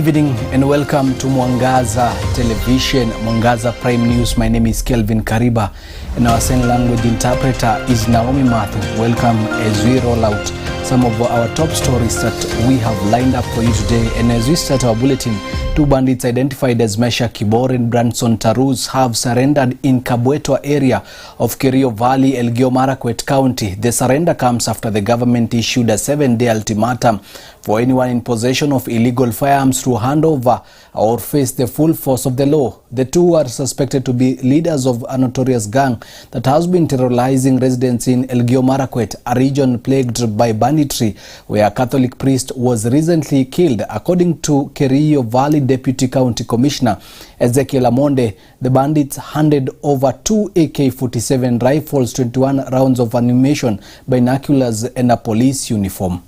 Good evening and welcome to Mwangaza Television, Mwangaza Prime News. My name is Kelvin Kariba and our sign language interpreter is Naomi Mathu. Welcome as we roll out some of our top stories that we have lined up for you today. And as we start our bulletin, two bandits identified as Mesha Kibor and Branson Tarus have surrendered in Kabwetwa area of Kerio Valley, Elgeyo Marakwet County. The surrender comes after the government issued a 7-day ultimatum for anyone in possession of illegal firearms to hand over or face the full force of the law. The two are suspected to be leaders of a notorious gang that has been terrorizing residents in Elgeyo Marakwet, a region plagued by banditry, where a Catholic priest was recently killed. According to Kerio Valley Deputy County Commissioner Ezekiel Amonde, the bandits handed over 2 AK-47 rifles, 21 rounds of ammunition, binoculars and a police uniform.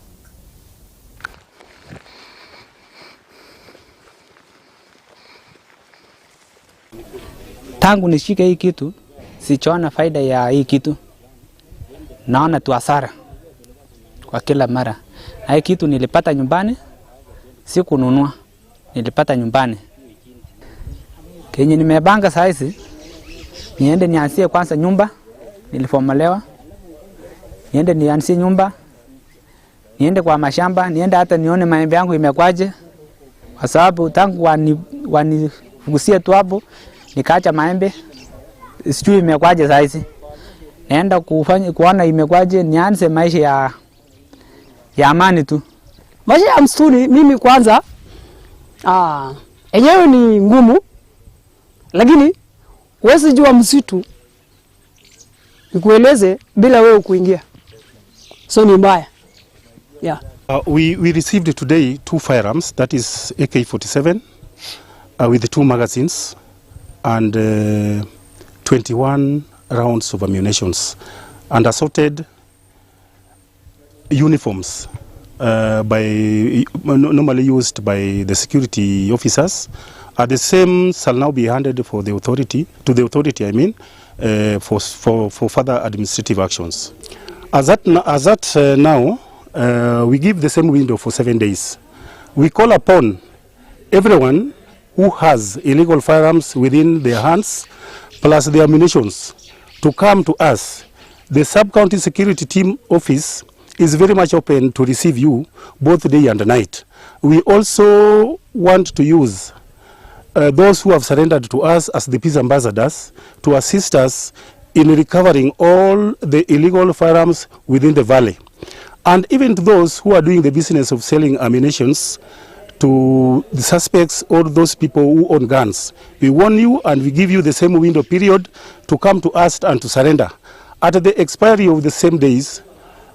Tangu nishike hii kitu, sichoona faida ya hii kitu. Naona tu hasara kwa kila mara. Na hii kitu nilipata nyumbani, si kununua. Nilipata nyumbani. Kenye nimebanga saizi, niende nianzie kwanza nyumba, nilifomolewa. Niende nianzie nyumba, niende kwa mashamba, niende hata nione maembe yangu imekwaje. Kwa sababu tangu wanifugusia tu hapo, nikaacha maembe, sijui imekwaje saizi. Naenda kuona imekwaje, nianze maisha ya amani tu. Maisha ya msituni mimi kwanza enyewe ni ngumu, lakini huwezi jua msitu nikueleze bila wewe kuingia. So ni mbaya. Yeah. We received today 2 firearms, that is AK-47 with the 2 magazines and 21 rounds of ammunitions and assorted uniforms normally used by the security officers. The same shall now be handed to the authority, for further administrative actions. As at now, we give the same window for 7 days. We call upon everyone who has illegal firearms within their hands, plus the ammunitions, to come to us. The sub-county security team office is very much open to receive you both day and night. We also want to use those who have surrendered to us as the peace ambassadors to assist us in recovering all the illegal firearms within the valley. And even to those who are doing the business of selling ammunitions to the suspects or those people who own guns. We warn you and we give you the same window period to come to us and to surrender. At the expiry of the same days,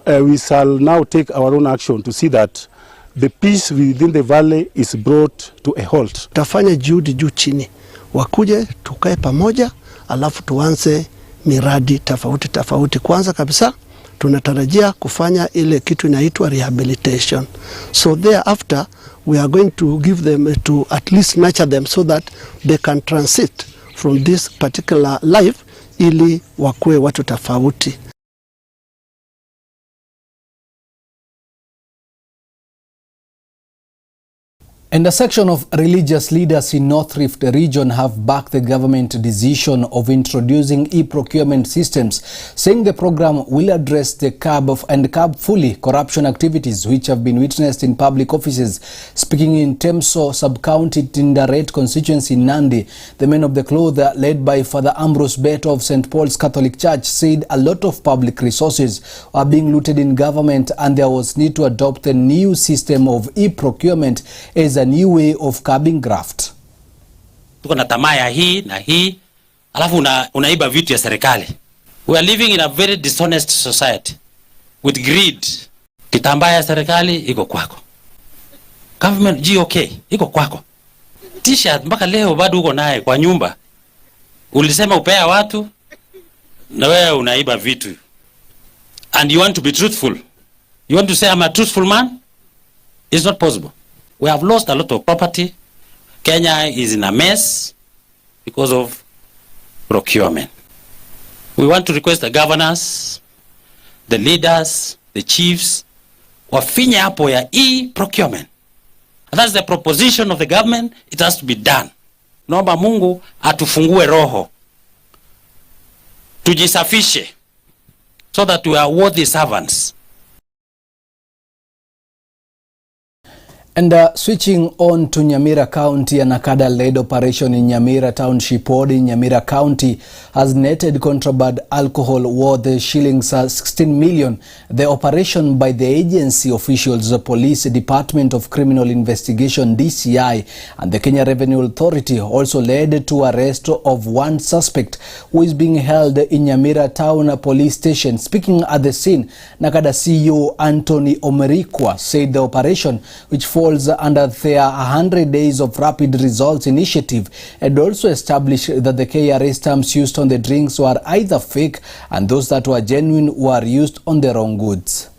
we shall now take our own action to see that the peace within the valley is brought to a halt. Tafanya juhudi juu chini, wakuje tukae pamoja, alafu tuanze miradi tofauti. Kwanza kabisa tunatarajia kufanya ile kitu inaitwa rehabilitation. So thereafter we are going to give them, to at least nurture them so that they can transit from this particular life ili wakue watu tofauti. And a section of religious leaders in North Rift region have backed the government decision of introducing e-procurement systems, saying the program will address the curb fully corruption activities which have been witnessed in public offices. Speaking in Temso sub-county Tinderet constituency in Nandi, the men of the cloth led by Father Ambrose Beto of St. Paul's Catholic Church said a lot of public resources are being looted in government and there was need to adopt a new system of e-procurement as a new way of curbing graft. Tuko na tamaa ya hii na hii, alafu unaiba vitu ya serikali. We are living in a very dishonest society with greed. Kitambaa ya serikali iko kwako. Government GOK iko kwako. T-shirt mpaka leo bado uko naye kwa nyumba. Ulisema upea watu na wewe unaiba vitu. And you want to be truthful. You want to say I'm a truthful man? It's not possible. We have lost a lot of property. Kenya is in a mess because of procurement. We want to request the governors, the leaders, the chiefs, wafinye hapo ya e-procurement. And that's the proposition of the government. It has to be done. Naomba Mungu atufungue roho, tujisafishe, so that we are worthy servants. And switching on to Nyamira County, a NACADA-led operation in Nyamira Township Ward in Nyamira County has netted contraband alcohol worth shillings 16 million. The operation by the agency officials, the Police Department of Criminal Investigation (DCI) and the Kenya Revenue Authority also led to arrest of one suspect who is being held in Nyamira Town Police Station. Speaking at the scene, NACADA CEO Anthony Omerikwa said the operation, which falls under their 100 Days of Rapid Results initiative, and also established that the KRA stamps used on the drinks were either fake and those that were genuine were used on the wrong goods.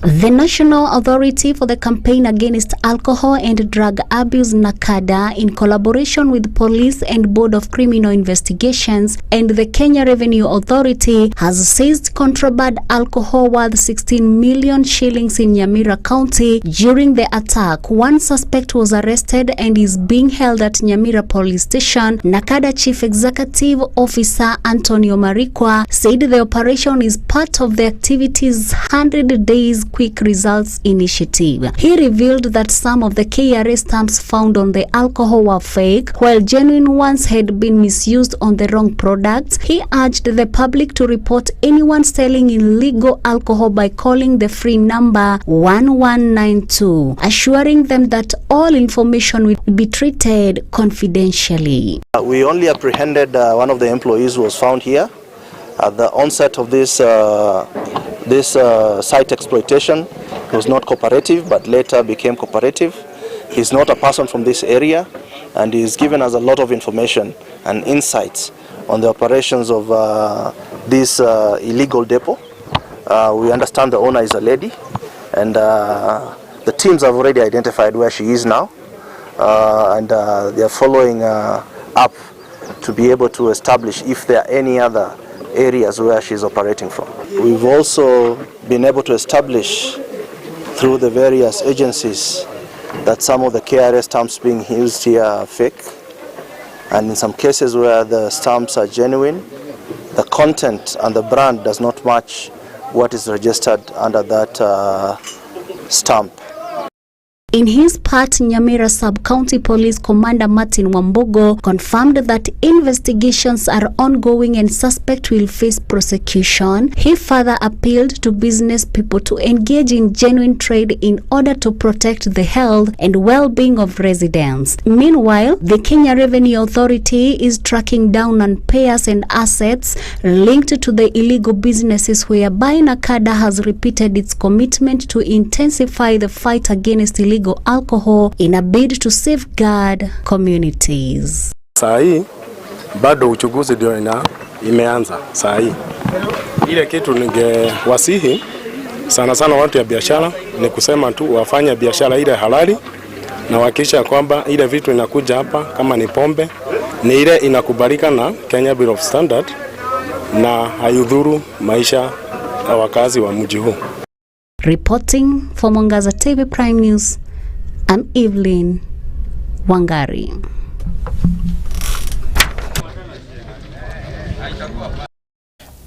The National Authority for the Campaign Against Alcohol and Drug Abuse (NACADA), in collaboration with Police and Board of Criminal Investigations and the Kenya Revenue Authority, has seized contraband alcohol worth 16 million shillings in Nyamira County. During the attack, one suspect was arrested and is being held at Nyamira Police Station. NACADA Chief Executive Officer Anthony Omerikwa said the operation is part of the activity's 100 Days Quick Results initiative. He revealed that some of the KRA stamps found on the alcohol were fake, while genuine ones had been misused on the wrong products. He urged the public to report anyone selling illegal alcohol by calling the free number 1192, assuring them that all information will be treated confidentially. We only apprehended one of the employees who was found here at the onset of this site exploitation. He was not cooperative, but later became cooperative. He's not a person from this area, and he's given us a lot of information and insights on the operations of this illegal depot. We understand the owner is a lady, and the teams have already identified where she is now, and they are following up to be able to establish if there are any other areas where she's operating from. We've also been able to establish through the various agencies that some of the KRA stamps being used here are fake, and in some cases where the stamps are genuine, the content and the brand does not match what is registered under that stamp. In his part, Nyamira Sub-County Police Commander Martin Wambogo confirmed that investigations are ongoing and suspect will face prosecution. He further appealed to business people to engage in genuine trade in order to protect the health and well-being of residents. Meanwhile, the Kenya Revenue Authority is tracking down on payers and assets linked to the illegal businesses, whereby NACADA has repeated its commitment to intensify the fight against illegal alcohol in a bid to safeguard communities. Saa hii bado uchunguzi ndio imeanza saa hii. Ile kitu ningewasihi sana watu ya biashara ni kusema tu wafanye biashara ile halali, na hakikisha kwamba ile vitu inakuja hapa kama ni pombe ni ile inakubalika na Kenya Bureau of Standard na hayudhuru maisha ya wakazi wa mji huu. Reporting for Mwangaza TV Prime News, I'm Evelyn Wangari.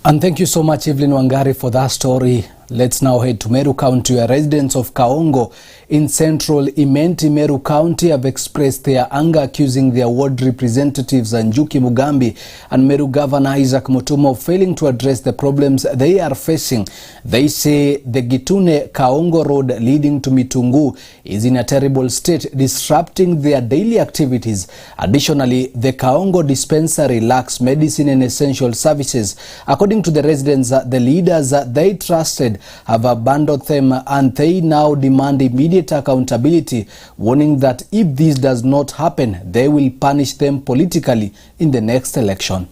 And thank you so much, Evelyn Wangari, for that story. Let's now head to Meru County, where residents of Kaongo in central Imenti, Meru County, have expressed their anger, accusing their ward representatives Njuki Mugambi and Meru Governor Isaac Mutumo of failing to address the problems they are facing. They say the Gitune Kaongo Road leading to Mitungu is in a terrible state, disrupting their daily activities. Additionally, the Kaongo dispensary lacks medicine and essential services. According to the residents, the leaders they trusted have abandoned them, and they now demand immediate accountability, warning that if this does not happen, they will punish them politically in the next election.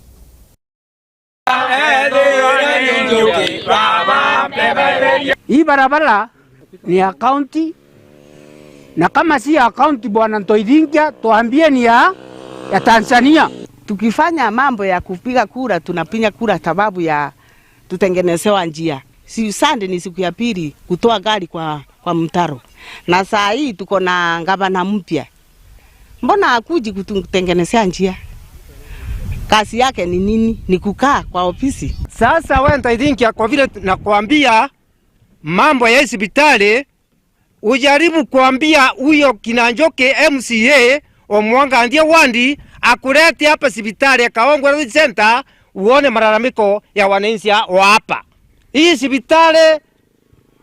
Hii barabara ni ya county, na kama si ya county bwana Ntoidhingia, tuambie ni ya Tanzania. Tukifanya mambo ya kupiga kura, tunapiga kura sababu ya tutengenezewa njia. si Sunday ni siku ya pili kutoa gari kwa mtaro. Na saa hii tuko na gavana mpya. Mbona hakuji kutengenezea njia? Kazi yake ni nini? Ni kukaa kwa ofisi. Sasa wewe nitaidhinkia kwa vile nakwambia mambo ya hospitali, ujaribu kuambia huyo Kinanjoke MCA o Mwangaza wandi akulete hapa hospitali ya Kaongo Health Center uone malalamiko ya wananchi wa hapa. Hii hospitali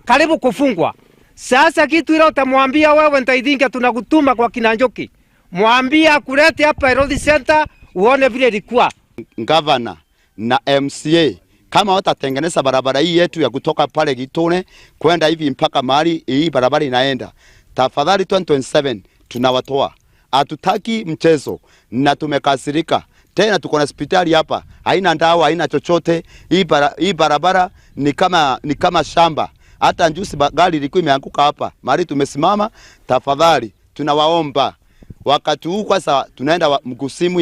karibu kufungwa. Sasa kitu ile utamwambia wewe nitaidhinkia tunakutuma kwa Kinanjoke. Mwambie akulete hapa Health Center uone vile ilikuwa. Governor na MCA kama watatengeneza barabara hii yetu ya kutoka pale Gitone kwenda hivi mpaka mahali hii barabara inaenda, tafadhali 2027 tunawatoa. Hatutaki mchezo na tumekasirika. Tena tuko na hospitali hapa, haina dawa, haina chochote. Hii barabara ni kama shamba. Hata njusi gari ilikuwa imeanguka hapa. Mahali tumesimama, tafadhali tunawaomba. Wakati huu kwa sasa tunaenda mkusimu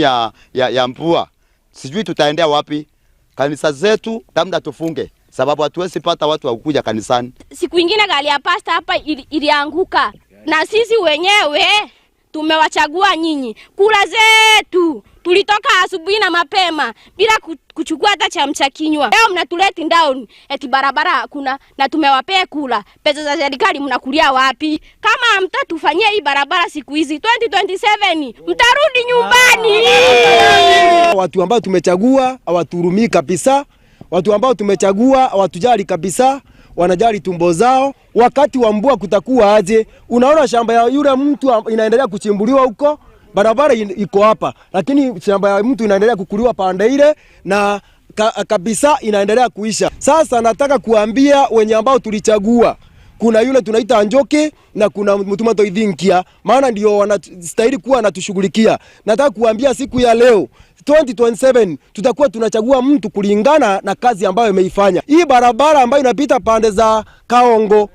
ya mvua. Sijui tutaendea wapi. Kanisa zetu labda tufunge sababu hatuwezi pata watu wa kuja kanisani. Siku nyingine gari ya pasta hapa ilianguka. Na sisi wenyewe tumewachagua nyinyi. Kula zetu tulitoka asubuhi na mapema bila kuchukua hata chamcha kinywa. Leo mnatuleti down eti barabara hakuna na tumewapea kula. Pesa za serikali mnakulia wapi? Kama mtatufanyia hii barabara siku hizi 2027 mtarudi nyumbani. Watu ambao tumechagua hawaturumii kabisa. Watu ambao tumechagua hawatujali kabisa. Wanajali tumbo zao. Wakati wa mvua kutakuwa aje? Unaona shamba ya yule mtu inaendelea kuchimbuliwa huko. Barabara iko hapa, lakini shamba ya mtu inaendelea kukuliwa pande ile na kabisa inaendelea kuisha. Sasa nataka kuambia wenye ambao tulichagua, kuna yule tunaita Njoke na kuna Mutuma Toithinkia, maana ndio wanastahili kuwa anatushughulikia. Nataka kuambia siku ya leo 2027 tutakuwa tunachagua mtu kulingana na kazi ambayo ameifanya. Hii barabara ambayo inapita pande za Kaongo,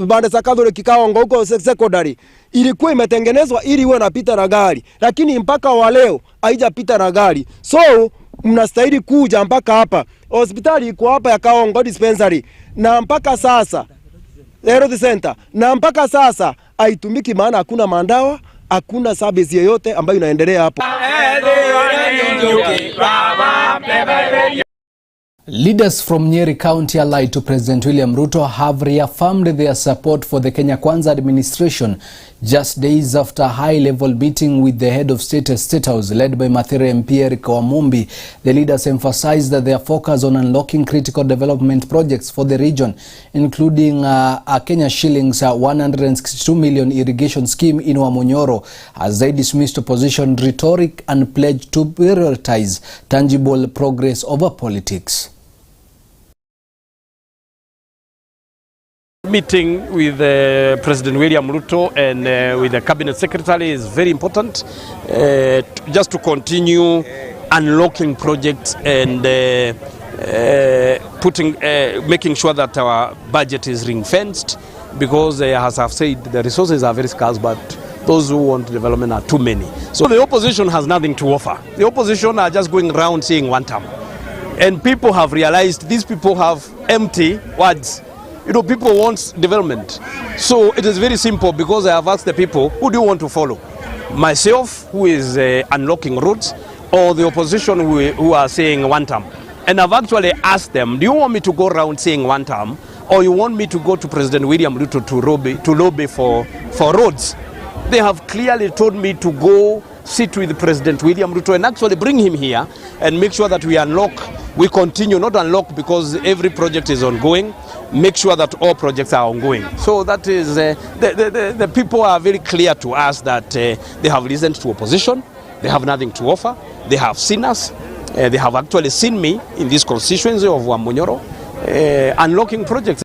pande za Catholic Kaongo huko secondary ilikuwa imetengenezwa ili iwe napita na gari, lakini mpaka wa leo haijapita na gari. So mnastahili kuja mpaka hapa. Hospitali iko hapa ya Kaongo dispensary na mpaka sasa Health Center na mpaka sasa haitumiki, maana hakuna mandawa, hakuna service yoyote ambayo inaendelea hapo. Leaders from Nyeri County allied to President William Ruto have reaffirmed their support for the Kenya Kwanza administration just days after a high-level meeting with the head of state at State House led by Mathare MP Eric Wamumbi. The leaders emphasized that their focus on unlocking critical development projects for the region, including a Kenya shillings 162 million irrigation scheme in Wamunyoro, as they dismissed opposition rhetoric and pledged to prioritize tangible progress over politics. Meeting with President William Ruto and with the cabinet secretary is very important, just to continue unlocking projects and making sure that our budget is ring-fenced, because as I've said, the resources are very scarce, but those who want development are too many. So the opposition has nothing to offer. The opposition are just going around saying one term, and people have realized these people have empty words. You know, people want development. So it is very simple, because I have asked the people, who do you want to follow? Myself, who is unlocking roads, or the opposition who are saying one term? And I've actually asked them, do you want me to go around saying one term, or you want me to go to President William Ruto to lobby for roads? They have clearly told me to go sit with President William Ruto and actually bring him here and make sure that we unlock, we continue, not unlock because every project is ongoing, make sure that all projects are ongoing. So that is, the people are very clear to us that they have listened to opposition, they have nothing to offer, they have seen us, they have actually seen me in this constituency of Wamunyoro, unlocking projects.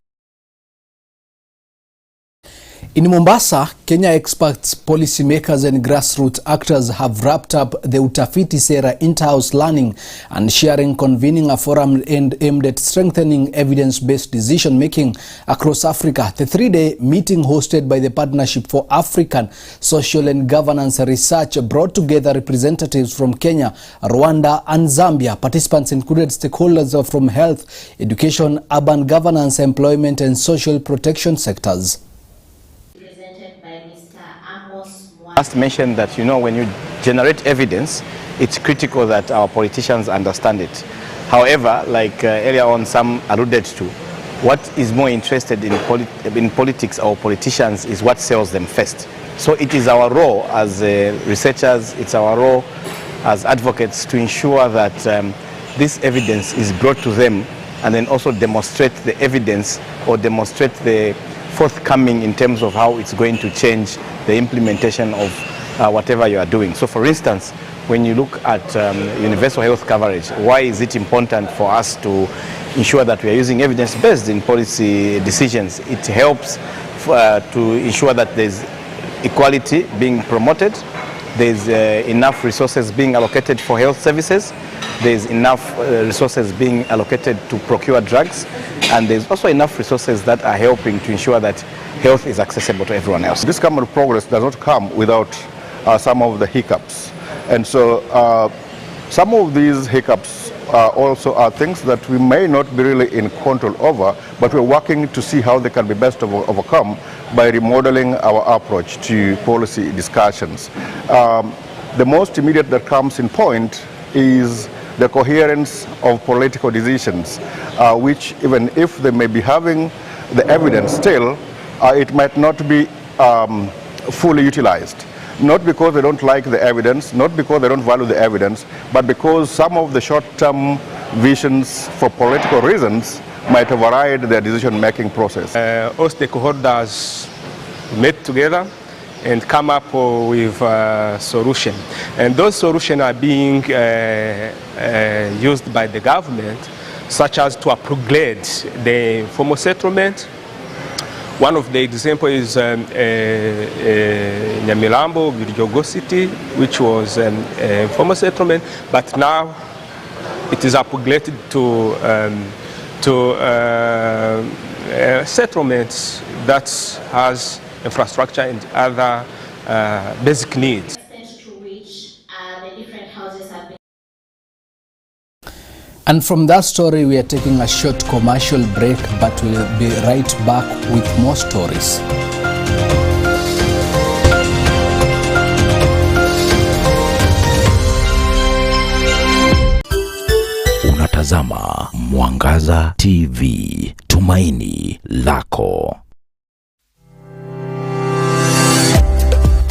In Mombasa, Kenya experts, policymakers and grassroots actors have wrapped up the Utafiti Sera Inter-House Learning and Sharing, convening a forum aimed at strengthening evidence-based decision-making across Africa. The three-day meeting hosted by the Partnership for African Social and Governance Research brought together representatives from Kenya, Rwanda and Zambia. Participants included stakeholders from health, education, urban governance, employment and social protection sectors. Just mentioned that, when you generate evidence, it's critical that our politicians understand it. However, like earlier on some alluded to, what is more interested in politics, our politicians, is what sells them first. So it is our role as researchers, it's our role as advocates to ensure that this evidence is brought to them, and then also demonstrate the evidence or demonstrate the forthcoming in terms of how it's going to change the implementation of whatever you are doing. So for instance, when you look at universal health coverage, why is it important for us to ensure that we are using evidence-based in policy decisions? It helps to ensure that there's equality being promoted, there's enough resources being allocated for health services, there's enough resources being allocated to procure drugs, and there's also enough resources that are helping to ensure that health is accessible to everyone else. This kind of progress does not come without some of the hiccups. And so some of these hiccups also are things that we may not be really in control over, but we're working to see how they can be best overcome by remodeling our approach to policy discussions. The most immediate that comes in point is the coherence of political decisions, which even if they may be having the evidence still, it might not be fully utilized. Not because they don't like the evidence, not because they don't value the evidence, but because some of the short-term visions for political reasons might override their decision-making process. All stakeholders met together and come up with a solution. And those solutions are being used by the government, such as to upgrade the informal settlement. One of the examples is Nyamirambo, Girijogo City, which was an informal settlement, but now it is upgraded to settlements that has infrastructure and other basic needs. And from that story, we are taking a short commercial break, but we'll be right back with more stories. Unatazama Mwangaza TV, tumaini lako.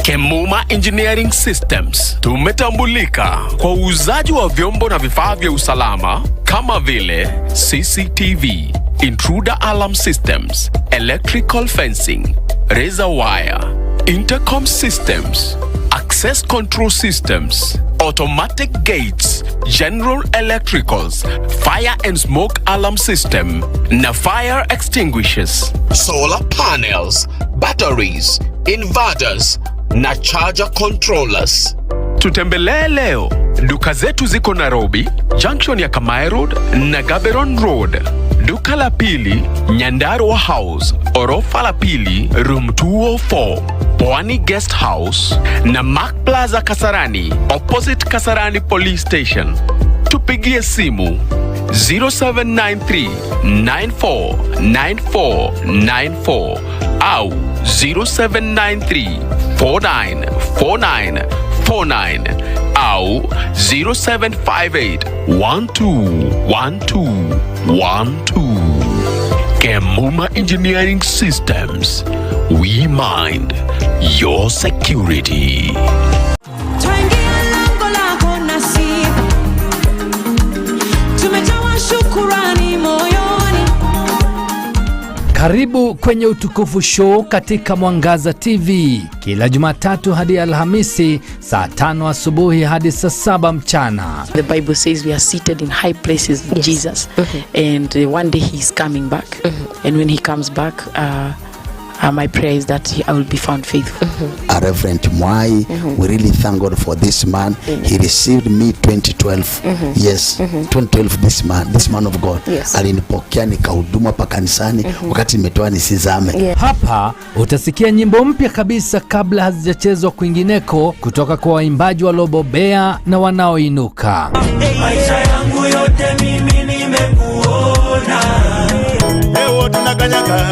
Kemuma Engineering Systems tumetambulika kwa uuzaji wa vyombo na vifaa vya usalama kama vile CCTV, intruder alarm systems, electrical fencing, razor wire, intercom systems, access control systems, automatic gates, general electricals, fire and smoke alarm system na fire extinguishers, solar panels, batteries, inverters na charger controllers. Tutembelee leo. Duka zetu ziko Nairobi, junction ya Kamae Road na Gaberon Road. Duka la pili, Nyandarua House, orofa la pili, room 204, Pwani Guest House na Mark Plaza Kasarani, opposite Kasarani Police Station. Tupigie simu 0793 949494 au 0793 494949 au 0758 121212. Kemuma Engineering Systems, we mind your security. Karibu kwenye Utukufu Show katika Mwangaza TV kila Jumatatu hadi Alhamisi saa 5 asubuhi hadi saa 7 mchana. The Bible says we are seated in high places with Jesus, and one day he is coming back, and when he comes back My prayer is that I will be found faithful. Reverend Mwai, we really thank God for this man. He received me 2012. Yes, 2012 this man of God. Yes. Alinipokea nikahuduma pa kanisani wakati nimetoa nisizame. Hapa utasikia nyimbo mpya kabisa kabla hazijachezwa kwingineko kutoka kwa waimbaji waliobobea na wanaoinuka. Maisha yangu yote mimi nimekuona. Leo tunakanyaga.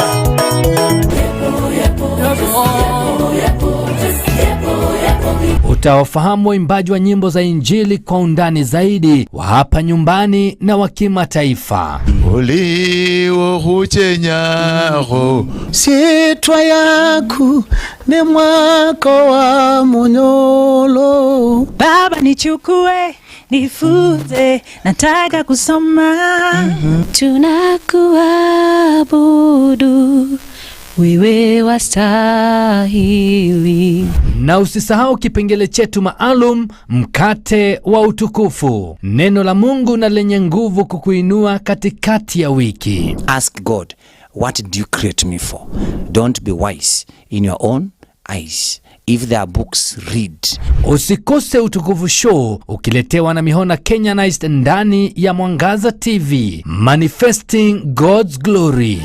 Utawafahamu waimbaji wa nyimbo za Injili kwa undani zaidi, wa hapa nyumbani na wa kimataifa. Uliwo huchenyaho Sitwa yaku ni mwako wa munyolo. Baba nichukue, nifunze, nataka kusoma. Tunakuabudu, wewe wastahili. Na usisahau kipengele chetu maalum, mkate wa utukufu. Neno la Mungu na lenye nguvu kukuinua katikati ya wiki. Ask God, what did you create me for? Don't be wise in your own eyes. If there are books, read. Usikose Utukufu Show ukiletewa na Mihona Kenyanized ndani ya Mwangaza TV. Manifesting God's glory.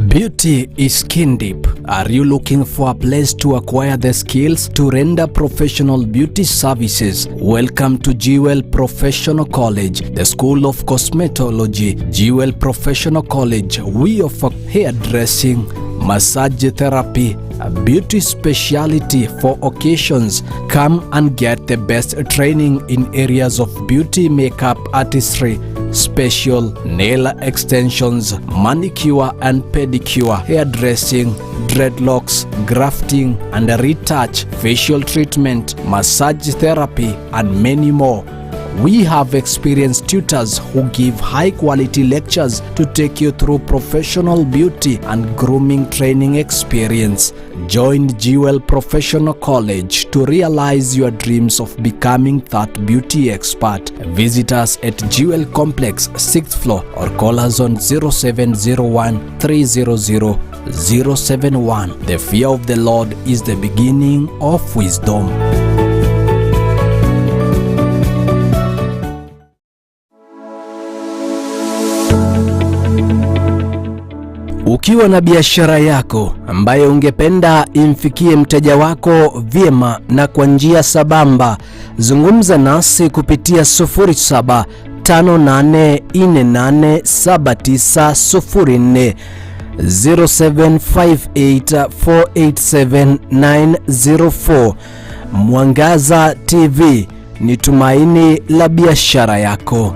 Beauty is skin deep. Are you looking for a place to acquire the skills to render professional beauty services? Welcome to Jewel Professional College, the School of Cosmetology. Jewel Professional College, we offer hairdressing, massage therapy, a beauty specialty for occasions. Come and get the best training in areas of beauty, makeup, artistry, special, nail extensions, manicure and pedicure, hairdressing, dreadlocks, grafting and retouch, facial treatment, massage therapy and many more. We have experienced tutors who give high-quality lectures to take you through professional beauty and grooming training experience. Join Jewel Professional College to realize your dreams of becoming that beauty expert. Visit us at Jewel Complex, 6th floor, or call us on 0701 300 071. The fear of the Lord is the beginning of wisdom. Ukiwa na biashara yako ambayo ungependa imfikie mteja wako vyema na kwa njia sabamba, zungumza nasi kupitia 0758487904, 0758487904. Mwangaza TV ni tumaini la biashara yako.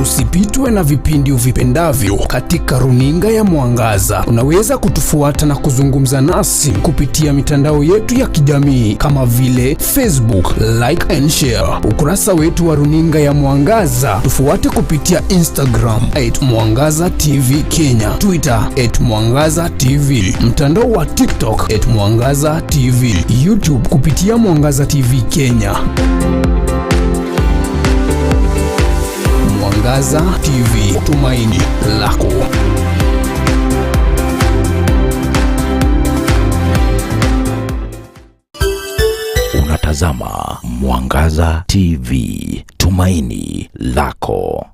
Usipitwe na vipindi uvipendavyo katika runinga ya Mwangaza. Unaweza kutufuata na kuzungumza nasi kupitia mitandao yetu ya kijamii kama vile Facebook, like and share. Ukurasa wetu wa runinga ya Mwangaza tufuate kupitia Instagram @Mwangaza TV Kenya, Twitter @Mwangaza TV, mtandao wa TikTok @Mwangaza TV, YouTube kupitia Mwangaza TV Kenya. Mwangaza TV, tumaini lako. Unatazama Mwangaza TV, tumaini lako.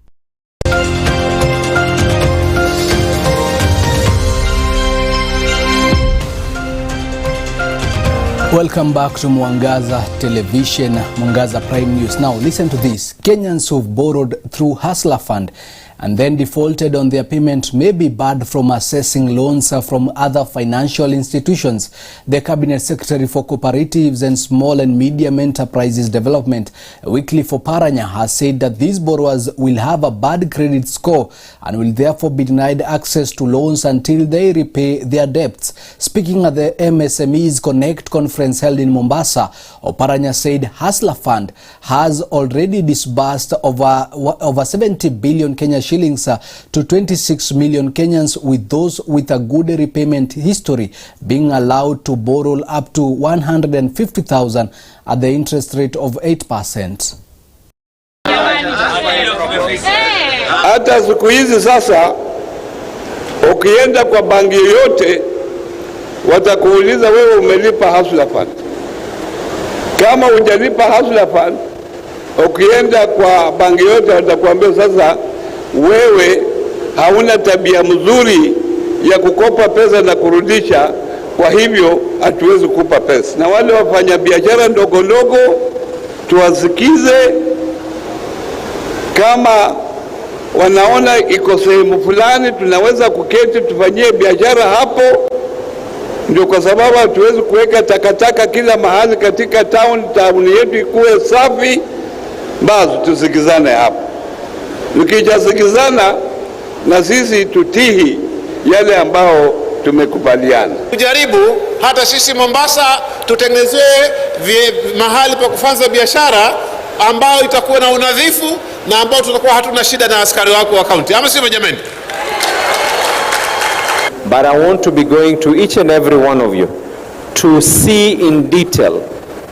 Welcome back to Mwangaza Television, Mwangaza Prime News. Now listen to this. Kenyans who've borrowed through Hustler Fund and then defaulted on their payment may be barred from accessing loans from other financial institutions. The Cabinet Secretary for Cooperatives and Small and Medium Enterprises Development, Wycliffe Oparanya, has said that these borrowers will have a bad credit score and will therefore be denied access to loans until they repay their debts. Speaking at the MSMEs Connect conference held in Mombasa, Oparanya said Hustler Fund has already disbursed over 70 billion Kenya shillings to 26 million Kenyans, with those with a good repayment history being allowed to borrow up to 150,000 at the interest rate of 8%. Hata siku hizi sasa ukienda kwa banki yoyote watakuuliza wewe umelipa Hustler Fund. Kama hujalipa Hustler Fund, ukienda kwa banki yote watakuambia sasa wewe hauna tabia mzuri ya kukopa pesa na kurudisha, kwa hivyo hatuwezi kukupa pesa. Na wale wafanya biashara ndogo ndogo tuwasikize, kama wanaona iko sehemu fulani tunaweza kuketi tufanyie biashara hapo, ndio kwa sababu hatuwezi kuweka takataka kila mahali katika town yetu ikuwe safi, basi tusikizane hapo. Tukijasikizana na sisi tutihi yale ambao tumekubaliana. Tujaribu hata sisi Mombasa tutengenezee mahali pa kufanya biashara ambao itakuwa na unadhifu na ambao tutakuwa hatuna shida na askari wako wa county. Ama sio jamani? But I want to be going to each and every one of you to see in detail.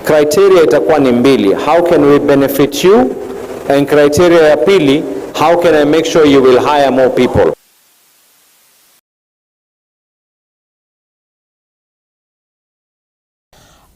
Criteria itakuwa ni mbili. How can we benefit you? And criteria ya pili, how can I make sure you will hire more people?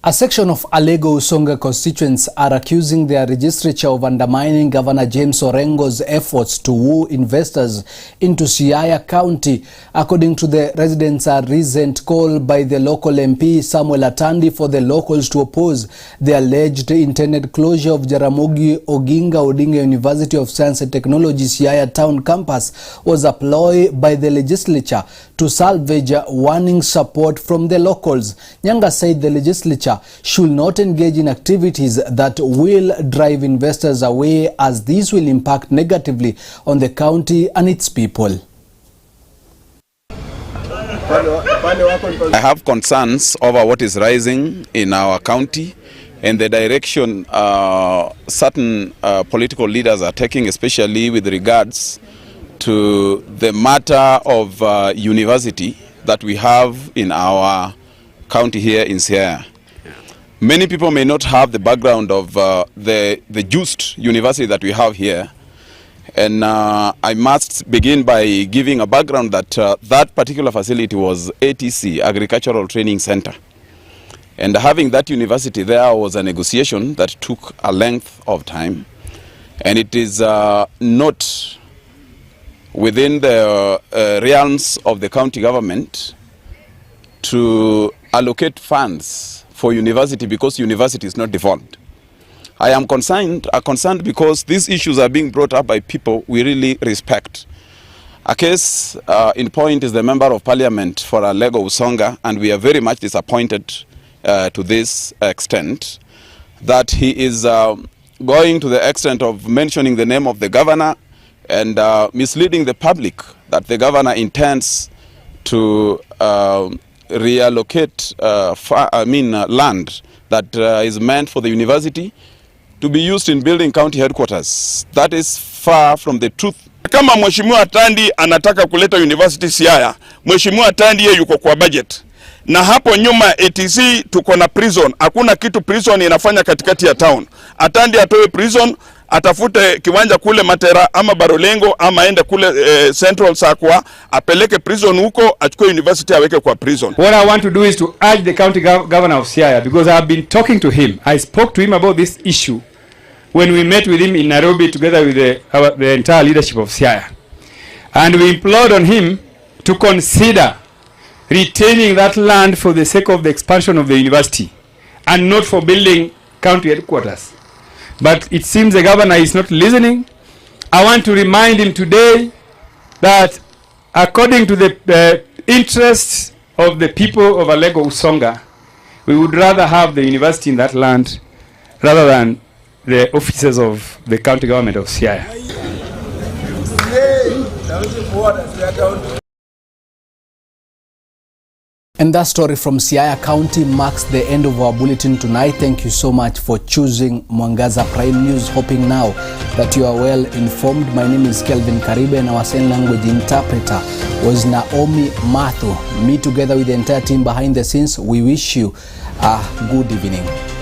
A section of Alego Usonga constituents are accusing their legislature of undermining Governor James Orengo's efforts to woo investors into Siaya County. According to the residents, a recent call by the local MP Samuel Atandi for the locals to oppose the alleged intended closure of Jaramogi Oginga Odinga University of Science and Technology Siaya Town campus was a ploy by the legislature to salvage warning support from the locals. Nyanga said the legislature should not engage in activities that will drive investors away, as these will impact negatively on the county and its people. I have concerns over what is rising in our county and the direction certain political leaders are taking, especially with regards to the matter of university that we have in our county here in Siaya. Many people may not have the background of the just university that we have here. And I must begin by giving a background that that particular facility was ATC, Agricultural Training Center. And having that university there was a negotiation that took a length of time. And it is not within the realms of the county government to allocate funds for university because university is not devolved. I am concerned because these issues are being brought up by people we really respect. A case in point is the Member of Parliament for Alego Usonga, and we are very much disappointed to this extent that he is going to the extent of mentioning the name of the governor and misleading the public that the governor intends to reallocate land that is meant for the university to be used in building county headquarters. That is far from the truth. Kama Mheshimiwa Atandi anataka kuleta university Siaya, Mheshimiwa Atandi yeye yuko kwa budget. Na hapo nyuma ATC tuko na prison. Hakuna kitu prison inafanya katikati ya town. Atandi atoe prison, atafute kiwanja kule Matera ama Barolengo ama aende kule Central Sakwa, apeleke prison huko, achukue university aweke kwa prison. What I want to do is to urge the county governor of Siaya, because I have been talking to him. I spoke to him about this issue when we met with him in Nairobi together with the entire leadership of Siaya. And we implored on him to consider retaining that land for the sake of the expansion of the university and not for building county headquarters. But it seems the governor is not listening. I want to remind him today that according to the interests of the people of Alego Usonga, we would rather have the university in that land rather than the offices of the county government of Siaya. And that story from Siaya County marks the end of our bulletin tonight. Thank you so much for choosing Mwangaza Prime News. Hoping now that you are well informed. My name is Kelvin Kariba and our sign language interpreter was Naomi Mathu. Me together with the entire team behind the scenes, we wish you a good evening.